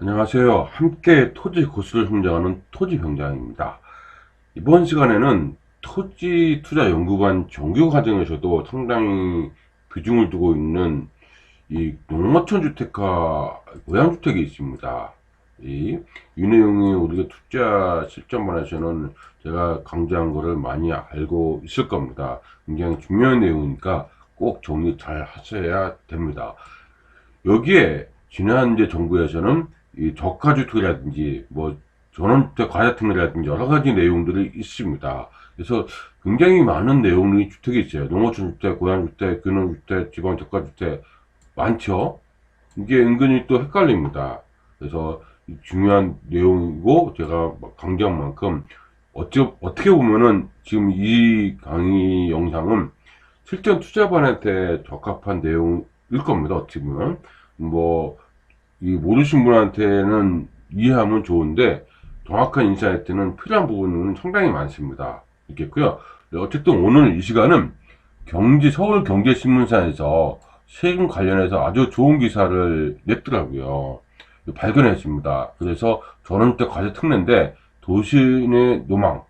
안녕하세요. 함께 토지 고수를 성장하는 토지병장입니다. 이번 시간에는 토지 투자 연구관 정규 과정에서도 상당히 비중을 두고 있는 이 농어촌 주택과 고양주택이 있습니다. 이 내용이 우리가 투자 실전반에서는 제가 강조한 거를 많이 알고 있을 겁니다. 굉장히 중요한 내용이니까 꼭 정리 잘 하셔야 됩니다. 여기에 지난 이제 정부에서는 이 저가주택이라든지 뭐 전원주택 과자택이라든지 여러 가지 내용들이 있습니다. 그래서 굉장히 많은 내용이 주택이 있어요. 농어촌 주택, 고양주택, 근원주택, 지방 저가주택 많죠. 이게 은근히 또 헷갈립니다. 그래서 중요한 내용이고 제가 강조한 만큼 어떻게 보면은 지금 이 강의 영상은 실전 투자반한테 적합한 내용일 겁니다. 어떻게 보면 뭐 이 모르신 분한테는 이해하면 좋은데 정확한 인사이트는 필요한 부분은 상당히 많습니다. 있겠고요. 어쨌든 오늘 이 시간은 서울경제신문사에서 세금 관련해서 아주 좋은 기사를 냈더라고요. 발견했습니다. 그래서 전원주택 과세 특례인데 도시인의 노망,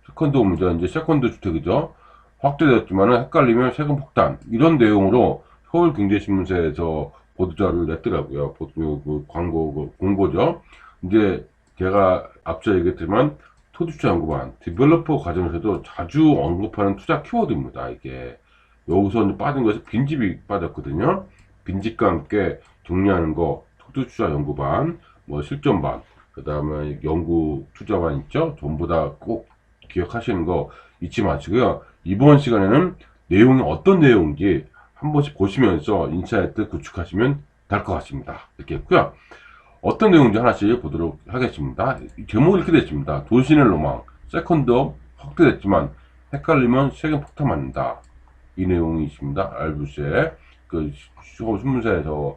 세컨드홈이죠. 이제 세컨드 주택이죠. 확대됐지만 헷갈리면 세금 폭탄 이런 내용으로 서울경제신문사에서 보도자를 냈더라고요. 그 광고 공고죠. 이제 제가 앞서 얘기했지만 토지투자연구관 디벨로퍼 과정에서도 자주 언급하는 투자 키워드입니다. 이게 여기서 빠진 것이 빈집이 빠졌거든요. 빈집과 함께 정리하는 거 토지투자연구반, 뭐 실전반, 그 다음에 연구 투자반 있죠. 전부 다 꼭 기억하시는 거 잊지 마시고요. 이번 시간에는 내용이 어떤 내용인지 한 번씩 보시면서 인사이트 구축하시면 될 것 같습니다. 이렇게 했고요. 어떤 내용인지 하나씩 보도록 하겠습니다. 제목이 이렇게 됐습니다. 도시의 로망, 세컨드업 확대됐지만 헷갈리면 세금 폭탄 맞는다. 이 내용이 있습니다. 알부스의 그 신문사에서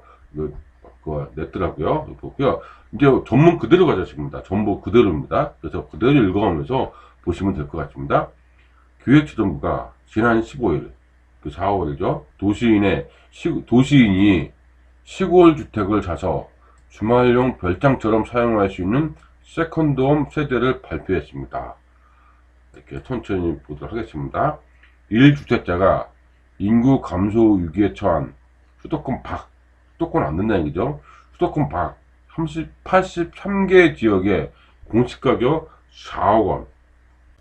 냈더라고요. 보고요. 이제 전문 그대로 가져왔습니다. 전부 그대로입니다. 그래서 그대로 읽어가면서 보시면 될 것 같습니다. 기획재정부가 지난 15일, 그 4월이죠. 도시인이 시골 주택을 사서 주말용 별장처럼 사용할 수 있는 세컨드홈 세대를 발표했습니다. 이렇게 천천히 보도록 하겠습니다. 1주택자가 인구 감소 위기에 처한 수도권 안 된다는 얘기죠. 수도권 83개 지역의 공시가격 4억 원,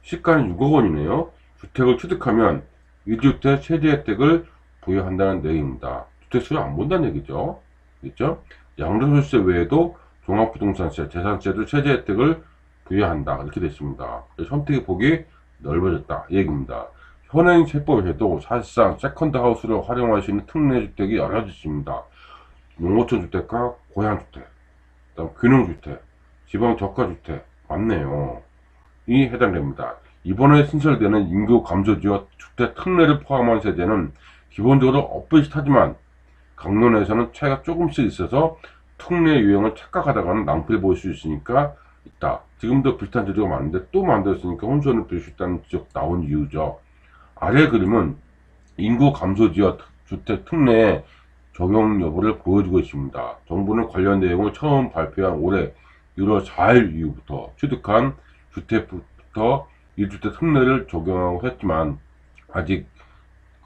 시가는 6억 원이네요. 주택을 취득하면 1주택 세제 혜택을 부여한다는 내용입니다. 주택수를 안 본다는 얘기죠. 그렇죠? 양도소득세 외에도 종합부동산세, 재산세도 세제 혜택을 부여한다. 이렇게 됐습니다. 선택의 폭이 넓어졌다. 이 얘기입니다. 현행 세법에서도 사실상 세컨드 하우스를 활용할 수 있는 특례 주택이 열려졌습니다. 농어촌 주택과 고향주택, 그다음 균형주택, 지방 저가주택 많네요. 이 해당됩니다. 이번에 신설되는 인구 감소 지역 주택 특례를 포함한 세대는 기본적으로 엇비슷하지만 강론에서는 차이가 조금씩 있어서 특례 유형을 착각하다가는 낭패를 볼 수 있으니까 있다. 지금도 비슷한 제도가 많은데 또 만들었으니까 혼선을 빚을 수 있다는 지적 나온 이유죠. 아래 그림은 인구 감소 지역 주택 특례의 적용 여부를 보여주고 있습니다. 정부는 관련 내용을 처음 발표한 올해 1월 4일 이후부터 취득한 주택부터 1주택 특례를 적용하고 했지만 아직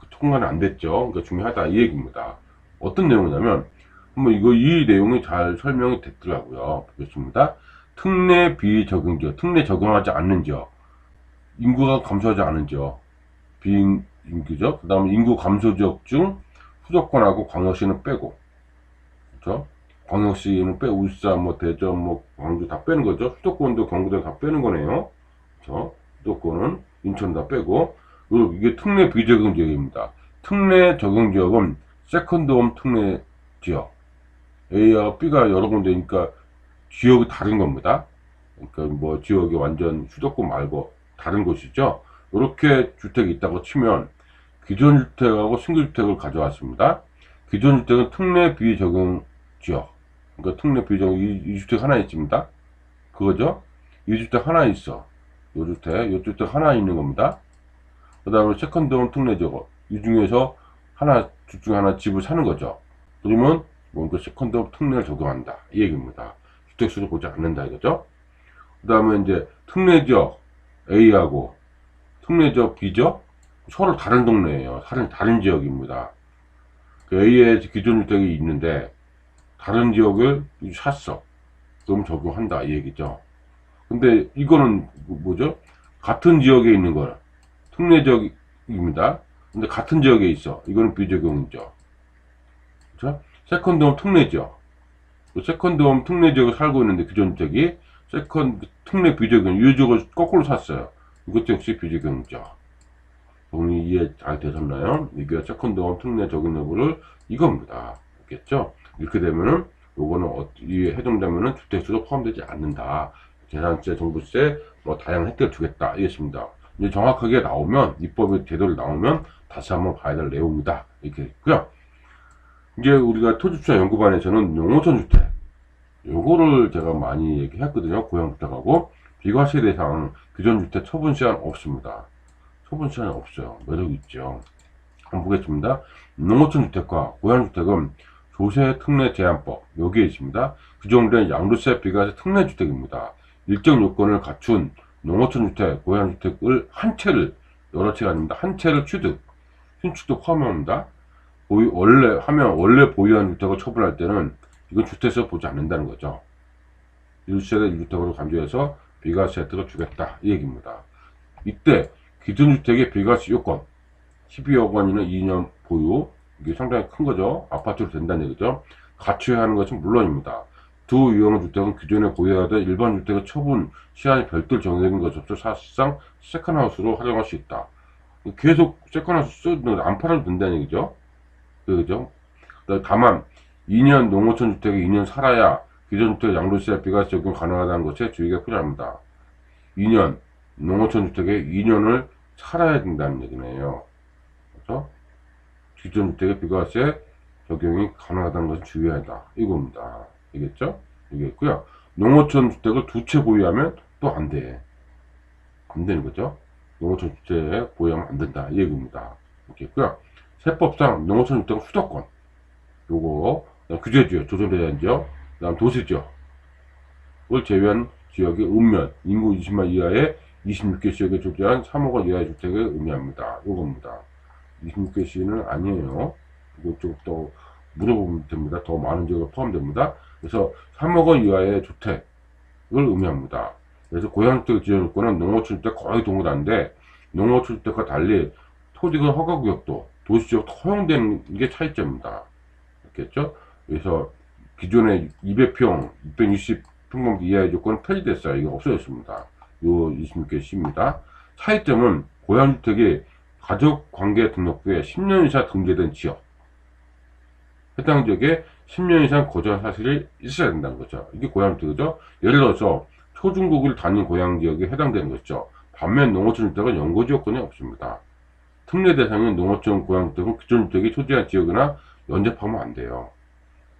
통과는 안 됐죠. 그러니까 중요하다 이 얘기입니다. 어떤 내용이냐면 한번 이 내용이 잘 설명이 됐더라고요. 보겠습니다. 특례 비적용 지역, 특례 적용하지 않는 지역, 인구가 감소하지 않은 지역, 비인구죠. 그 다음에 인구 감소 지역 중 수도권하고 광역시는 빼고, 그렇죠? 광역시는 빼 울산, 뭐 대전, 뭐 광주 다 빼는 거죠. 수도권도 경기도 다 빼는 거네요. 그렇죠? 수도권은 인천 다 빼고, 그리고 이게 특례 비적용 지역입니다. 특례 적용 지역은 세컨드홈 특례 지역, A와 B가 여러 군데니까 지역이 다른 겁니다. 그러니까 뭐 지역이 완전 수도권 말고 다른 곳이죠. 이렇게 주택이 있다고 치면 기존 주택하고 신규 주택을 가져왔습니다. 기존 주택은 특례 비적용 지역, 그러니까 특례 비적용 이 주택 하나 있습니다. 그거죠. 이 주택 하나 있어. 요 주택 하나 있는 겁니다. 그 다음에 세컨드홈 특례 지역, 이 중에서 둘 중에 하나 집을 사는 거죠. 그러면 뭔가 세컨드홈 특례를 적용한다 이 얘기입니다. 주택수를 보지 않는다 이거죠. 그 다음에 이제 특례지역 A하고 특례지역 B죠. 서로 다른 동네예요. 다른 지역입니다. 그 A에 기존주택이 있는데 다른 지역을 샀어. 그럼 적용한다 이 얘기죠. 근데 이거는 뭐죠? 같은 지역에 있는 거 특례지역입니다. 근데 같은 지역에 있어. 이거는 비적용이죠. 그렇죠? 세컨드홈 특례지역. 세컨드홈 특례지역에 살고 있는데 기존 주택이 세컨드 특례 비적용 유지역을 거꾸로 샀어요. 이것 역시 비적용이죠. 동의 이해 잘 되셨나요? 이게 세컨드홈 특례 적용 여부를 이겁니다. 알겠죠? 이렇게 되면은 요거는 이에 해당되면은 주택수도 포함되지 않는다. 재산세, 종부세, 뭐 다양한 혜택을 주겠다. 이겠습니다. 이제 정확하게 나오면 입법이 제대로 나오면 다시 한번 봐야 될 내용이다. 이렇게 있고요. 이제 우리가 토지투자 연구반에서는 농어촌 주택 요거를 제가 많이 얘기했거든요. 고양주택하고 비과세 대상 기존 주택 처분 시한 없습니다. 처분 시한이 없어요. 매력이 있죠. 한번 보겠습니다. 농어촌 주택과 고양주택은 조세 특례 제한법 여기에 있습니다. 규정된 양도세 비과세 특례 주택입니다. 일정 요건을 갖춘 농어촌 주택, 고양주택을 한 채를 여러 채가 아닙니다. 한 채를 취득, 신축도 포함합니다. 원래 보유한 주택을 처분할 때는 이건 주택에서 보지 않는다는 거죠. 1세대 1주택으로 간주해서 비과세 혜택을 주겠다 이 얘기입니다. 이때 기존주택의 비과세 요건 12억 원이나 2년 보유 이게 상당히 큰 거죠. 아파트로 된다는 얘기죠. 갖춰야 하는 것은 물론입니다. 두 유형 주택은 기존에 보유하던 일반 주택의 처분 시한이 별도로 정해진 것으로서 사실상 세컨하우스로 활용할 수 있다. 계속 세컨하우스 쓰는 안 팔아도 된다는 얘기죠. 그죠? 다만 2년 농어촌 주택에 2년 살아야 기존 주택 양도세 비과세 적용 가능하다는 것에 주의가 필요합니다. 2년 농어촌 주택에 2년을 살아야 된다는 얘기네요. 그렇죠? 기존 주택의 비과세 적용이 가능하다는 것을 주의해야 한다. 이겁니다. 알겠죠? 이겠고요. 농어촌 주택을 두 채 보유하면 또 안 돼. 안 되는 거죠. 농어촌 주택 보유하면 안 된다. 이 얘기입니다. 있겠고요. 세법상 농어촌 주택은 수도권 요거 규제지역, 조정대상 지역, 그다음 도시지역을 제외한 지역의 읍면 인구 20만 이하의 26개 지역에 존재한 3억 원 이하의 주택을 의미합니다. 요겁니다. 26개 시는 아니에요. 이거 좀 더 물어보면 됩니다. 더 많은 지역에 포함됩니다. 그래서 3억 원 이하의 주택을 의미합니다. 그래서 고양주택 지정 요건은 농어촌 주택 거의 동일한데 농어촌 주택과 달리 토지가 허가구역도 도시지역도 허용되는 게 차이점입니다. 알겠죠? 그래서 기존의 200평, 260평범 이하의 조건은 폐지됐어요. 이거 없어졌습니다. 요 26개 시입니다. 차이점은 고양주택이 가족관계 등록부에 10년 이상 등재된 지역, 해당 지역에 10년 이상 거주한 사실이 있어야 된다는 거죠. 이게 고양주택이죠. 예를 들어서 초중고기를 다닌 고양지역에 해당되는 것이죠. 반면 농어촌 주택은 연고지 요건이 없습니다. 특례 대상인 농어촌 고양주택은 기존 주택이 소재한 지역이나 연접하면 안 돼요.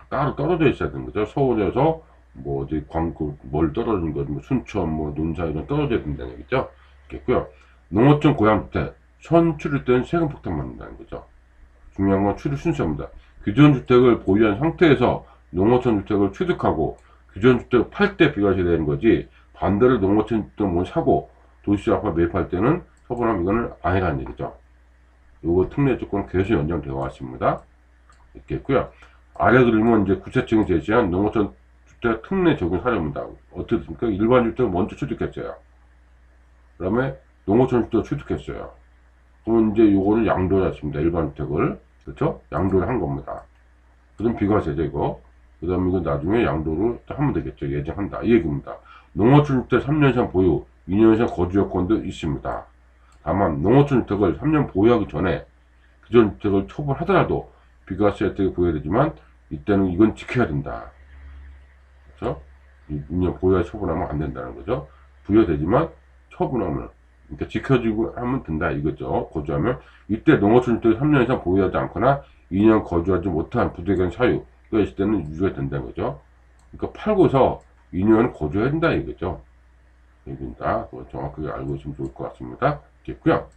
따로 떨어져 있어야 되는 거죠. 서울에서 뭐 어디 광고 멀 떨어진 거, 뭐 순천, 뭐 논산 이런 떨어져야 된다는 얘기죠. 있겠고요. 농어촌 고양주택 선출일 때는 세금 폭탄 맞는다는 거죠. 중요한 건 출입 순서입니다. 기존 주택을 보유한 상태에서 농어촌 주택을 취득하고 기존 주택을 팔 때 비과세 되는 거지, 반대로 농어촌 주택을 뭐 사고 도시 아파트 매입할 때는 처분하면 이거는 아니라는 얘기죠. 요거 특례 조건 계속 연장되어 왔습니다. 있겠고요. 아래 그림은 이제 구체층이 제시한 농어촌 주택 특례 적용 사례입니다. 어떻게 됐습니까? 일반 주택을 먼저 취득했어요. 그 다음에 농어촌 주택을 취득했어요. 그러면 이제 요거를 양도를 했습니다. 일반 주택을. 그렇죠? 양도를 한 겁니다. 그럼 비과세죠, 이거. 그 다음에 이건 나중에 양도를 하면 되겠죠. 예정한다. 이 얘기입니다. 농어촌 주택 3년 이상 보유, 2년 이상 거주 여건도 있습니다. 다만 농어촌 주택을 3년 보유하기 전에 기존 주택을 처분하더라도 비과세 혜택이 부여되지만 이때는 이건 지켜야 된다. 그렇죠? 2년 보유하 처분하면 안 된다는 거죠. 부여되지만 처분하면, 그러니까 지켜주고 하면 된다 이거죠. 거주하면 이때 농어촌 주택 3년 이상 보유하지 않거나 2년 거주하지 못한 부득이한 사유가 있을 때는 유지가 된다는 거죠. 그러니까 팔고서 2년 거주해야 된다 이거죠. 얘기입니다. 정확하게 알고 있으면 좋을 것 같습니다. 있겠고요.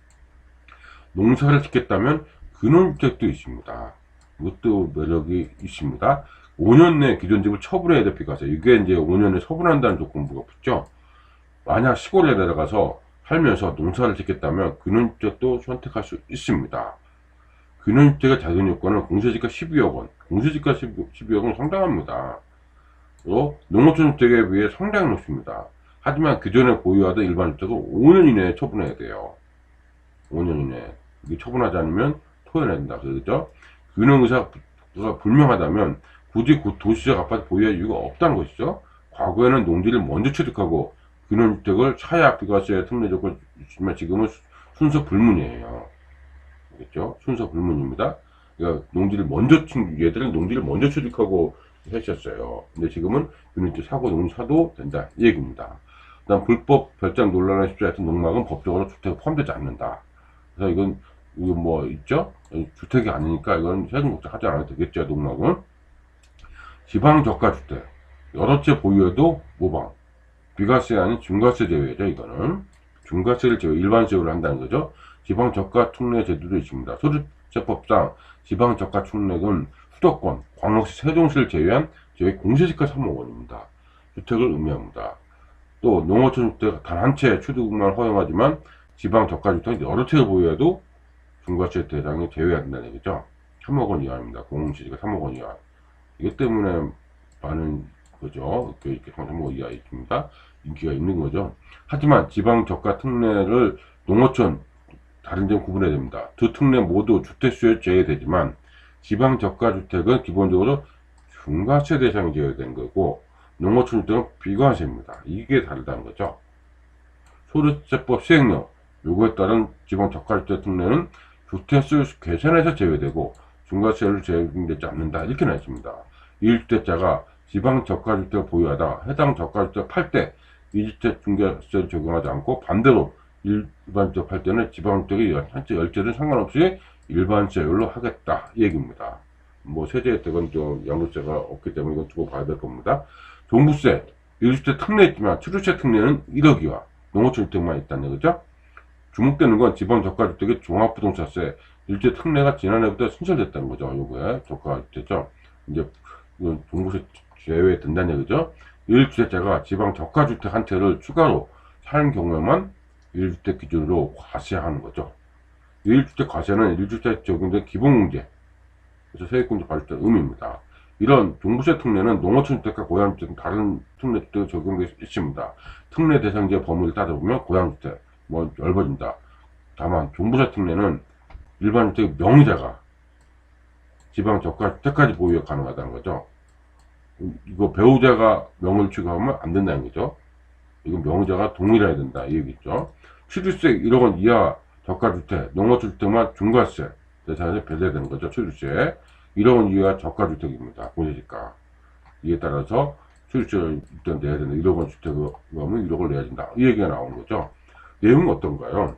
농사를 짓겠다면 근원주택도 있습니다. 이것도 매력이 있습니다. 5년 내 기존 집을 처분해야 될 비과세. 이게 이제 5년 내 처분한다는 조건부가 붙죠. 만약 시골에 내려가서 살면서 농사를 짓겠다면 근원주택도 선택할 수 있습니다. 근원주택의 자금 요건은 공시지가 12억 원, 공시지가 12억 원 상당합니다. 또 농어촌주택에 비해 상당히 높습니다. 하지만 기존에 보유하던 일반 주택은 5년 이내에 처분해야 돼요. 5년 이내에. 이게 처분하지 않으면 토해내야 된다. 그죠? 근원의사가 불명하다면 굳이 도시적 아파트 보유할 이유가 없다는 것이죠. 과거에는 농지를 먼저 취득하고 근원주택을 차약 비과세 특례 조건을 주지만 지금은 순서 불문이에요. 알겠죠? 순서 불문입니다. 그러니까 얘들은 농지를 먼저 취득하고 했었어요. 근데 지금은 근원주택 사고 농지 사도 된다. 이 얘기입니다. 그다음 불법 별장 논란에 휩싸였던 농막은 법적으로 주택에 포함되지 않는다. 그래서 이건 뭐 있죠? 주택이 아니니까 이건 세금 걱정하지 않아도 되겠죠. 농막은 지방 저가주택 여러 채 보유해도 모방 비과세 아닌 중과세 제외죠. 이거는 중과세를 제외 일반세율로 한다는 거죠. 지방 저가 특례 제도도 있습니다. 소득세법상 지방 저가 특례는 수도권, 광역시, 세종시를 제외한 제외 공시지가 3억 원입니다. 주택을 의미합니다. 또 농어촌 주택 단 한 채 취득만 허용하지만 지방 저가 주택 여러 채를 보유해도 중과세 대상에 제외해야 된다는 얘기죠. 3억 원 이하입니다. 공시지가 3억 원 이하. 이것 때문에 많은 거죠. 이렇게 3억 원 이하 있습니다. 인기가 있는 거죠. 하지만 지방 저가 특례를 농어촌 다른 점 구분해야 됩니다. 두 특례 모두 주택수에 제외되지만 지방 저가 주택은 기본적으로 중과세 대상이 제외된 거고 농어촌 주택은 비과세입니다. 이게 다르다는 거죠. 소득세법 시행령 요구에 따른 지방 저가 주택 특례는 주택수 계산에서 제외되고 중과세를 제외되지 않는다. 이렇게 나와 있습니다. 1주택자가 지방 저가주택을 보유하다 해당 저가주택 팔 때 2주택 중과세를 적용하지 않고 반대로 일반주택 팔 때는 지방주택의 한채 열채는 상관없이 일반세율로 하겠다 이 얘기입니다. 뭐 세제 혜택은 좀 양도세가 없기 때문에 이건 두고 봐야 될 겁니다. 종부세 1주택 특례 있지만 7주택 특례는 1억 이하 농어촌 주택만 있다는 거죠. 주목되는 건 지방 저가주택의 종합부동산세 1주택 특례가 지난해부터 신설됐다는 거죠. 요거에 저가주택죠. 이제 종부세 제외된다는 얘기죠. 1주택자가 지방 저가주택 한 채를 추가로 사는 경우에만 1주택 기준으로 과세하는 거죠. 1주택 과세는 1주택 적용된 기본공제, 그래서 세액공제 받을 때 의미입니다. 이런 종부세 특례는 농어촌주택과 고양주택 다른 특례도 적용되어 있습니다. 특례 대상지의 범위를 따져보면 고양주택, 뭐 넓어진다. 다만 종부세 특례는 일반주택 명의자가 지방 저가주택까지 보유가 가능하다는 거죠. 이거 배우자가 명의를 취급하면 안 된다는 거죠. 이건 명의자가 동일해야 된다 이 얘기죠. 취득세 1억 원 이하 저가주택, 농어촌주택만 중과세 대상에서 배제되는 거죠. 취득세 1억 원 이하 저가주택입니다. 공시지가 이에 따라서 취득세를 일단 내야 된다. 1억 원 주택을 하면 1억을 내야 된다. 이 얘기가 나온 거죠. 내용은 어떤가요?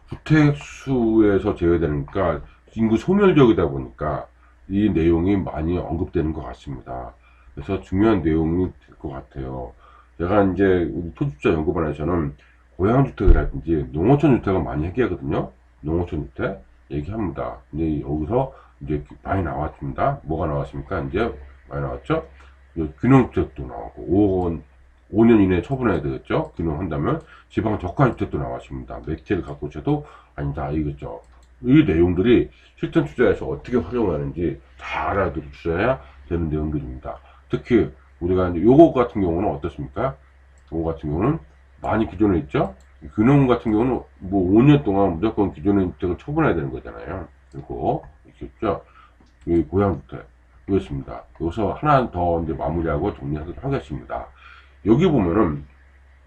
주택수에서 제외되니까 인구 소멸적이다 보니까 이 내용이 많이 언급되는 것 같습니다. 그래서 중요한 내용이 될 것 같아요. 제가 이제 우리 토지투자 연구반에서는 고양주택이라든지 농어촌 주택을 많이 얘기하거든요. 농어촌 주택 얘기합니다. 근데 여기서 이제 많이 나왔습니다. 뭐가 나왔습니까? 이제 많이 나왔죠. 균형주택도 나오고 5억 원 5년 이내에 처분해야 되겠죠. 균형한다면 지방 저가주택도 나왔습니다. 매체를 갖고 오셔도 아니다 이거죠. 이 내용들이 실전 투자에서 어떻게 활용하는지 잘 알아두고 투자해야 되는 내용들입니다. 특히 우리가 이제 요거 같은 경우는 어떻습니까? 요거 같은 경우는 많이 기존에 있죠. 균형 같은 경우는 뭐 5년 동안 무조건 기존의 주택을 처분해야 되는 거잖아요. 그리고 이렇게 있죠. 이 고양주택 이것입니다. 여기서 하나 더 이제 마무리하고 정리하도록 하겠습니다. 여기 보면은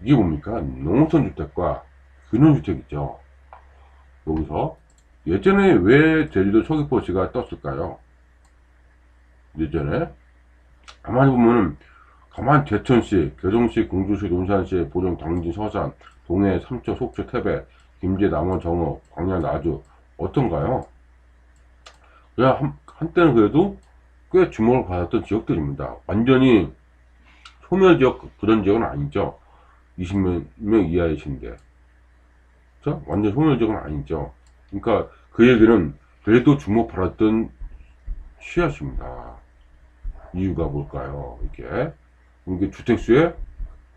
이게 뭡니까? 농어촌 주택과 근원주택 있죠. 여기서 예전에 왜 제주도 서귀포시가 떴을까요? 예전에 가만히 보면은 가만히 대천시, 개정시, 공주시, 논산시, 보령, 당진, 서산, 동해, 삼척, 속초, 태백, 김제, 남원, 정읍, 광양, 나주 어떤가요? 그냥 한때는 그래도 꽤 주목을 받았던 지역들입니다. 완전히 소멸지역 그런 지역은 아니죠. 20명 이하이신데 그렇죠? 완전 소멸지역은 아니죠. 그러니까 그 얘기는 그래도 주목받았던 시야입니다. 이유가 뭘까요? 이게 주택수에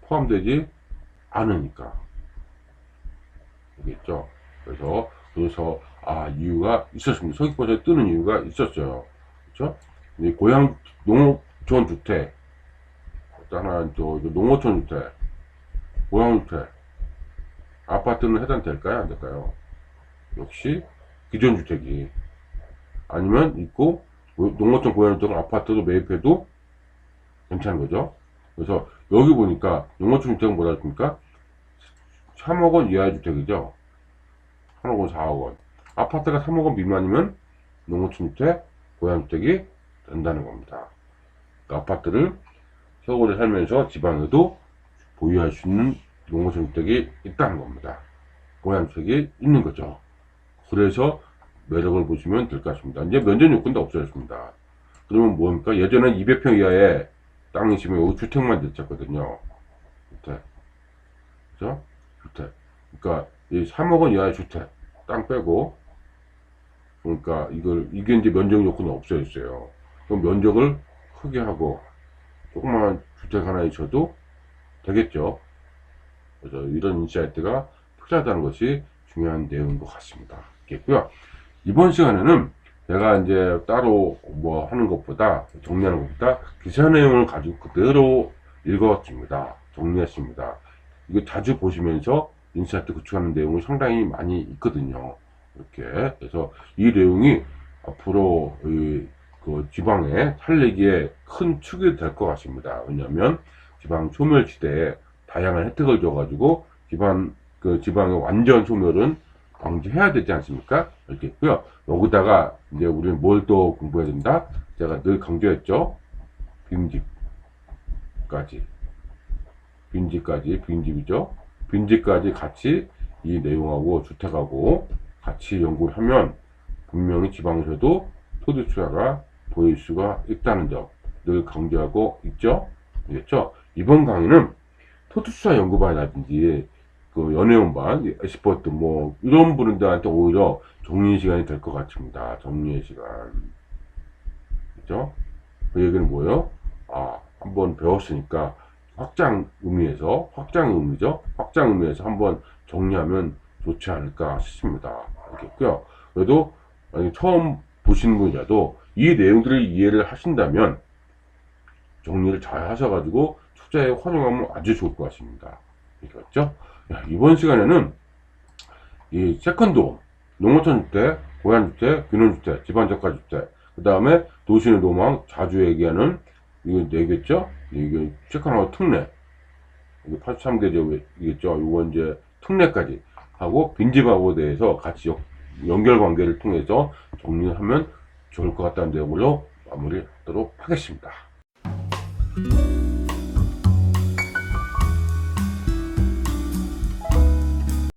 포함되지 않으니까. 알겠죠? 그래서 이유가 있었습니다. 서귀포시에 뜨는 이유가 있었어요. 그렇죠? 고양 농어촌 주택, 하나 농어촌 주택, 고양 주택, 아파트는 해당될까요? 안 될까요? 역시 기존 주택이 아니면 있고 농어촌 고양 주택은 아파트도 매입해도 괜찮은 거죠. 그래서 여기 보니까 농어촌 주택은 뭐라 했습니까? 3억 원 이하의 주택이죠. 3억 원, 4억 원. 아파트가 3억 원 미만이면 농어촌 주택, 고양 주택이 된다는 겁니다. 그러니까 아파트를 서울에 살면서 지방에도 보유할 수 있는 농어촌 주택이 있다는 겁니다. 고양 주택이 있는 거죠. 그래서 매력을 보시면 될 것 같습니다. 이제 면적 요건도 없어졌습니다. 그러면 뭡니까? 예전엔 200평 이하의 땅이 있으면 여기 주택만 됐었거든요. 주택. 그죠? 주택. 그러니까 이 3억 원 이하의 주택. 땅 빼고. 그러니까 이게 이제 면적 요건이 없어졌어요. 그럼 면적을 크게 하고 조그마한 주택 하나 있어도 되겠죠. 그래서 이런 인사이트가 필요하다는 것이 중요한 내용인 것 같습니다. 있겠고요. 이번 시간에는 제가 이제 따로 뭐 하는 것보다 정리하는 것보다 기사 내용을 가지고 그대로 읽었습니다. 정리했습니다. 이거 자주 보시면서 인사이트 구축하는 내용이 상당히 많이 있거든요. 이렇게. 그래서 이 내용이 앞으로 그 지방의 살리기에 큰 축이 될 것 같습니다. 왜냐하면 지방 소멸지대에 다양한 혜택을 줘가지고 지방의 완전 소멸은 방지해야 되지 않습니까? 이렇게 있고요. 여기다가 이제 우리는 뭘 또 공부해야 된다? 제가 늘 강조했죠. 빈집이죠. 빈집까지 같이 이 내용하고 주택하고 같이 연구를 하면 분명히 지방에서도 토지 투자가 보일 수가 있다는 점 늘 강조하고 있죠. 알겠죠? 이번 강의는 토지 투자 연구반이라든지 그 연회원반, 엑스퍼트 뭐 이런 분들한테 오히려 정리의 시간이 될 것 같습니다. 정리의 시간. 그죠? 그 얘기는 뭐예요? 한번 배웠으니까 확장 의미죠. 확장 의미에서 한번 정리하면 좋지 않을까 싶습니다. 알겠고요. 그래도 만약 처음 보시는 분이라도 이 내용들을 이해를 하신다면 정리를 잘 하셔가지고 투자에 활용하면 아주 좋을 것 같습니다. 알겠죠? 이번 시간에는 이 세컨드홈, 농어촌 주택, 고양주택, 귀농주택, 집안저가주택, 그 다음에 도시의 로망, 자주 얘기하는 이거 네겠죠? 이게 세컨하고 특례, 이게 83개조겠죠? 이거 이제 특례까지 하고 빈집하고 대해서 같이 연결관계를 통해서 정리하면 좋을 것 같다는 내용으로 마무리하도록 하겠습니다.